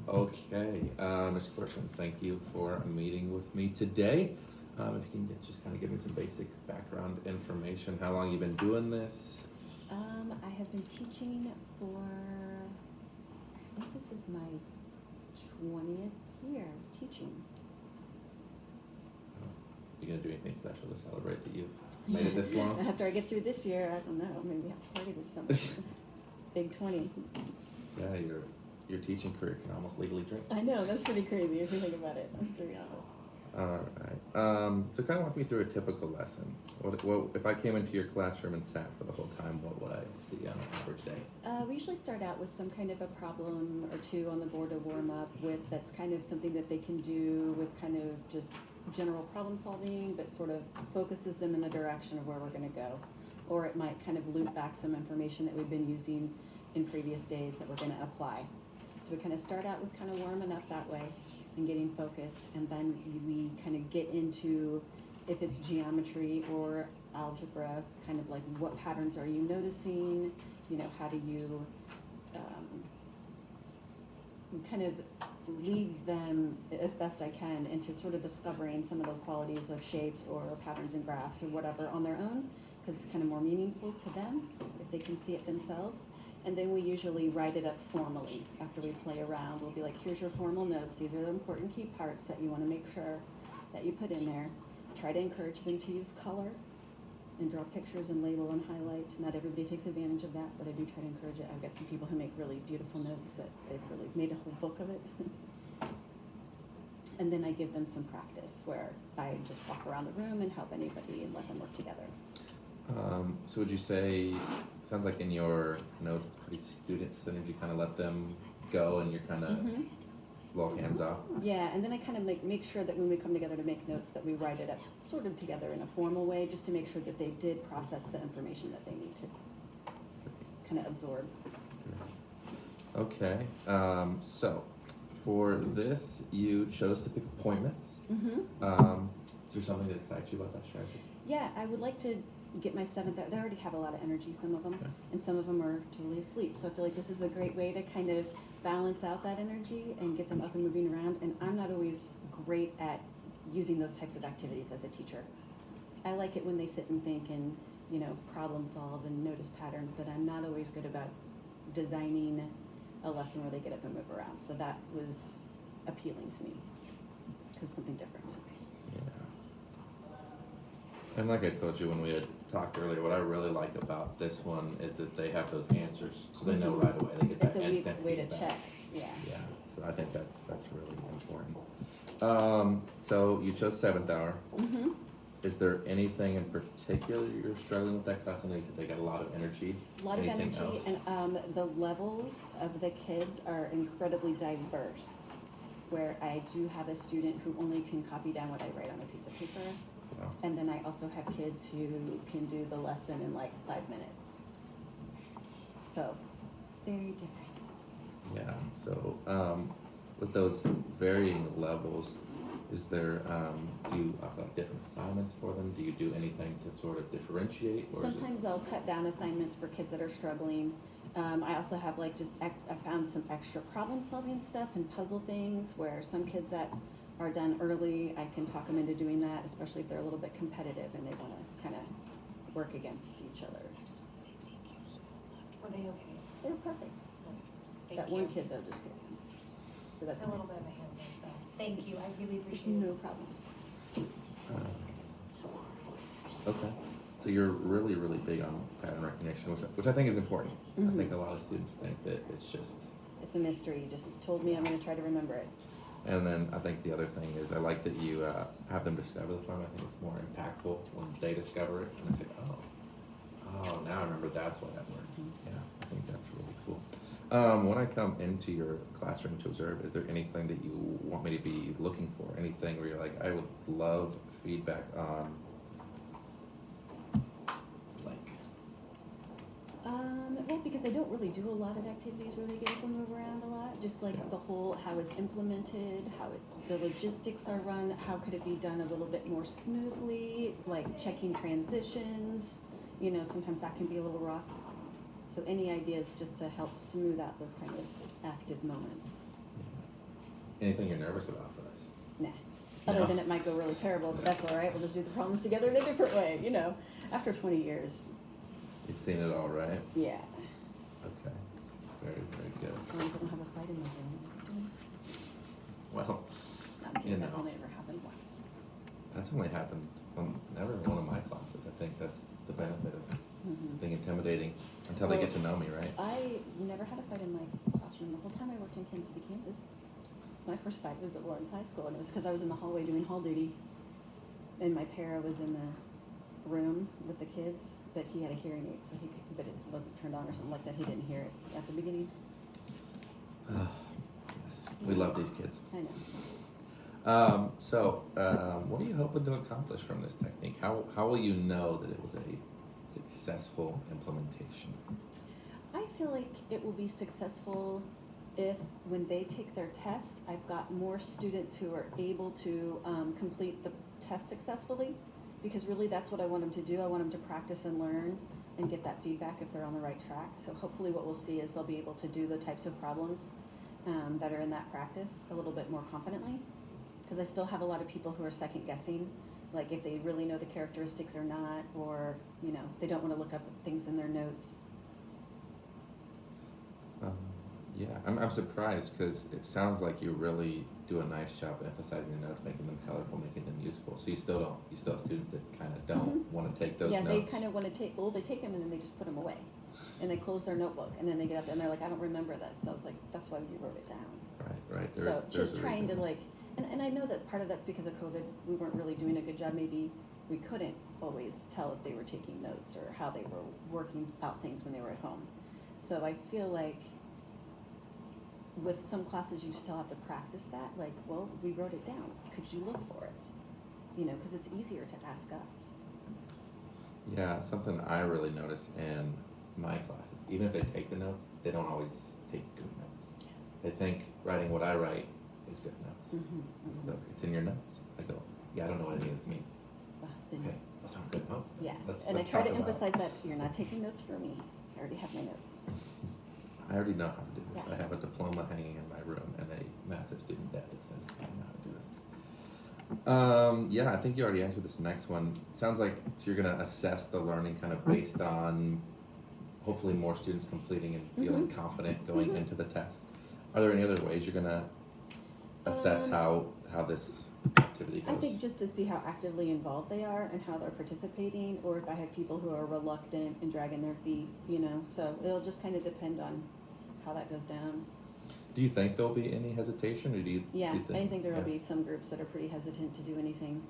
Okay, Ms. Corson, thank you for meeting with me today. If you can just kind of give me some basic background information, how long you been doing this? I have been teaching for, I think this is my 20th year teaching. You gonna do anything special to celebrate that you've made it this long? After I get through this year, I don't know, maybe have to party this summer. Big 20. Yeah, your teaching career can almost legally drink. I know, that's pretty crazy if you think about it, to be honest. All right. So kind of walk me through a typical lesson. What if I came into your classroom and sat for the whole time? What would I see on an average day? We usually start out with some kind of a problem or two on the board to warm up with. That's kind of something that they can do with kind of just general problem solving, but sort of focuses them in the direction of where we're going to go. Or it might kind of loop back some information that we've been using in previous days that we're going to apply. So we kind of start out with kind of warming up that way and getting focused, and then we kind of get into, if it's geometry or algebra, kind of like what patterns are you noticing, you know, how do you kind of lead them as best I can into sort of discovering some of those qualities of shapes or patterns in graphs or whatever on their own, because it's kind of more meaningful to them if they can see it themselves. And then we usually write it up formally after we play around. We'll be like, here's your formal notes. These are the important key parts that you want to make sure that you put in there. Try to encourage them to use color and draw pictures and label and highlight. Not everybody takes advantage of that, but I do try to encourage it. I've got some people who make really beautiful notes that they've really made a whole book of it. And then I give them some practice where I just walk around the room and help anybody and let them work together. So would you say, sounds like in your notes, it's pretty student-centered, you kind of let them go and you're kind of a little hands-off? Yeah, and then I kind of make sure that when we come together to make notes that we write it up sort of together in a formal way, just to make sure that they did process the information that they need to kind of absorb. Okay, so for this, you chose to pick appointments. Is there something that excites you about that strategy? Yeah, I would like to get my 7th, they already have a lot of energy, some of them, Okay. and some of them are totally asleep. So I feel like this is a great way to kind of balance out that energy and get them up and moving around. And I'm not always great at using those types of activities as a teacher. I like it when they sit and think and, you know, problem solve and notice patterns, but I'm not always good about designing a lesson where they get up and move around. So that was appealing to me, because something different. Yeah. And like I told you when we had talked earlier, what I really like about this one is that they have those answers, so they know right away. They get that It's a instant way to feedback. check, yeah. Yeah, so I think that's really important. So you chose 7th hour. Is there anything in particular you're struggling with that class? I know you said they got a lot of energy. A lot of Anything energy, else? and the levels of the kids are incredibly diverse, where I do have a student who only can copy down what I write on a piece of paper. Wow. And then I also have kids who can do the lesson in like 5 minutes. So it's very different. Yeah, so with those varying levels, is there, do you offer like different assignments for them? Do you do anything to sort of differentiate? Or Sometimes I'll cut down assignments for kids that are struggling. I also have like I found some extra problem solving stuff and puzzle things where some kids that are done early, I can talk them into doing that, especially if they're a little bit competitive and they want to kind of work against each other. I just want to say thank you so much. Were they okay? They're perfect. Thank That you. one kid though just kidding. But that's It's a little bit of a handful, so thank you. I really It's appreciate no it. problem. Okay, so you're really, really big on pattern recognition, which I think is important. I think a lot of students think that it's just. It's a mystery. You just told me I'm going to try to remember it. And then I think the other thing is I like that you have them discover the form. I think it's more impactful when they discover it and they say, oh, now I remember that's why that worked. Yeah, I think that's really cool. When I come into your classroom to observe, is there anything that you want me to be looking for? Anything where you're like, I would love feedback on, like? Well, because I don't really do a lot of activities where they get up and move around a lot. Just like the whole, how it's implemented, the logistics are run, how could it be done a little bit more smoothly, like checking transitions. You know, sometimes that can be a little rough. So any ideas just to help smooth out those kind of active moments. Anything you're nervous about for this? Nah. Other No. than it might go really terrible, but that's all right. We'll just do the problems together in a different way, you know. After 20 years, You've seen it all, right? yeah. Okay. Very, very good. As long as I don't have a fight in my room. Well, No, I'm kidding. you That's know, only ever happened once. that's only happened never in one of my classes. I think that's the benefit of Mhm. being intimidating until they get to know me, right? I never had a fight in my classroom the whole time I worked in Kansas City, Kansas. My first fight was at Lawrence High School, and it was because I was in the hallway doing hall duty, and my para was in the room with the kids, but he had a hearing aid, so he could, but it wasn't turned on or something like that. He didn't hear it at the beginning. Yes, we love these kids. I know. What are you hoping to accomplish from this technique? How will you know that it was a successful implementation? I feel like it will be successful if, when they take their test, I've got more students who are able to complete the test successfully, because really that's what I want them to do. I want them to practice and learn and get that feedback if they're on the right track. So hopefully what we'll see is they'll be able to do the types of problems that are in that practice a little bit more confidently, because I still have a lot of people who are second guessing, like if they really know the characteristics or not, or, you know, they don't want to look up things in their notes. Yeah, I'm surprised because it sounds like you really do a nice job emphasizing the notes, making them colorful, making them useful. So you still have students that kind of don't want to take those Yeah, notes. they kind of want to take, well, they take them and then they just put them away. And they close their notebook, and then they get up there and they're like, I don't remember this. So I was like, that's why you wrote it down. Right. So just a trying to reason. like, and I know that part of that's because of COVID, we weren't really doing a good job. Maybe we couldn't always tell if they were taking notes or how they were working out things when they were at home. So I feel like with some classes, you still have to practice that. Like, well, we wrote it down. Could you look for it? You know, because it's easier to ask us. Yeah, something I really notice in my classes, even if they take the notes, they don't always take good notes. Yes. They think writing what I write is good notes. Mm-hmm. Look, it's in your notes. I go, yeah, I don't know what any of this means. Then, Okay, those aren't good notes. then. yeah, Let's and I talk try to about it. emphasize that you're not taking notes for me. I already have my notes. I already know how to do this. Yeah. I have a diploma hanging in my room and a massive student debt that says I know how to do this. Yeah, I think you already answered this next one. Sounds like you're gonna assess the learning kind of based on hopefully more students completing and feeling confident going into the test. Are there any other ways you're gonna assess how this activity goes? I think just to see how actively involved they are and how they're participating, or if I have people who are reluctant and dragging their feet, you know, so it'll just kind of depend on how that goes down. Do you think there'll be any hesitation, or do you? Yeah, do you I think there will yeah. be some groups that are pretty hesitant to do anything,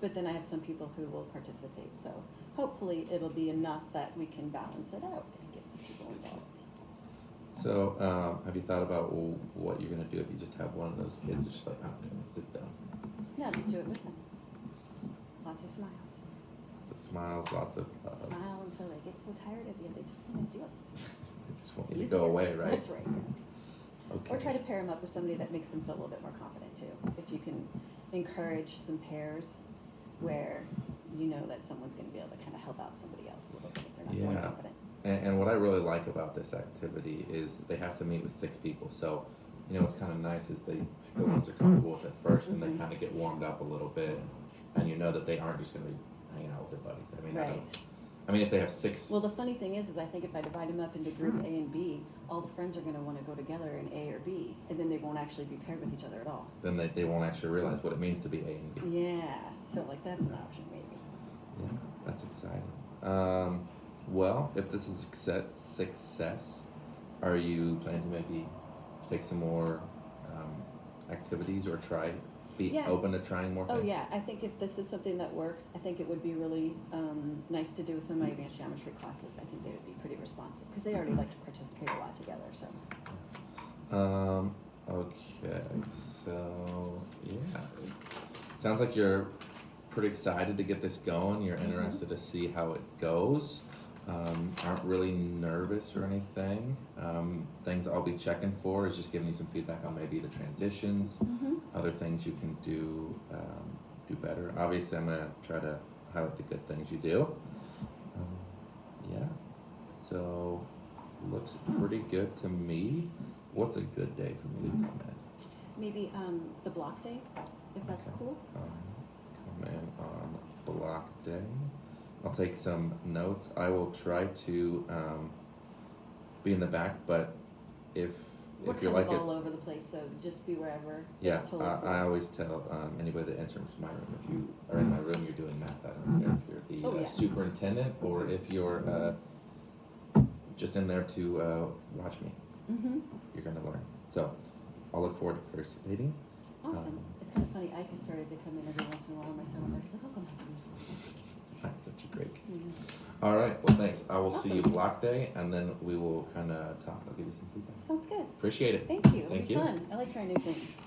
but then I have some people who will participate, so hopefully it'll be enough that we can balance it out and get some people involved. So, have you thought about what you're gonna do if you just have one of those kids that's just like, I'm doing this, just done? No, just do it with them. Lots of smiles. Lots of smiles, lots of. Smile until they get so tired of you, they just want to do it. They just want It's you to go easier. away, right? That's right. Okay. Or try to pair them up with somebody that makes them feel a little bit more confident too. If you can encourage some pairs where you know that someone's gonna be able to kind of help out somebody else a little bit if they're not feeling Yeah. confident. And what I really like about this activity is they have to meet with 6 people. So, you know, what's kind of nice is they pick the ones they're comfortable with at first, and they Mhm. kind of get warmed up a little bit, and you know that they aren't just going to be hanging out with their buddies. I mean, Right. I mean, if they have 6, Well, the funny thing is I think if I divide them up into group A and B, all the friends are gonna wanna go together in A or B, and then they won't actually be paired with each other at all. then they won't actually realize what it means to be A and B. Yeah, so like that's an option maybe. Yeah, that's exciting. Well, if this is success, are you planning to maybe take some more activities or be Yeah. open to trying more things? Oh yeah, I think if this is something that works, I think it would be really nice to do with some of my advanced geometry classes. I think they would be pretty responsive, because they already like to participate a lot together, so. Okay, so yeah, sounds like you're pretty excited to get this going. You're interested to see how it goes. Aren't really nervous or anything. Things I'll be checking for is just giving you some feedback on maybe the transitions, other things you can do better. Obviously, I'm gonna try to highlight the good things you do. Yeah, so looks pretty good to me. What's a good day for me to come in? maybe, the block day, if that's Okay. cool. Come in on block day. I'll take some notes. I will try to be in the back, but if We're you're kind like of all it, over the place, so just be wherever. yeah, It's totally cool. I always tell anybody that enters my room, if you are in my room, you're doing math. I don't care if you're the Oh, yeah. superintendent or if you're just in there to watch me. Mm-hmm. You're gonna learn. So I'll look forward to participating. Awesome. It's kind of funny, Ike has started to come in every once in a while, my son, and he's like, oh, come on, That's such a great. mm-hmm. All right. Well, thanks. I will see you Awesome. block day, and then we will kind of talk. I'll give you some feedback. Sounds good. Appreciate it. Thank you. It'll Thank be you. fun. I like trying new things.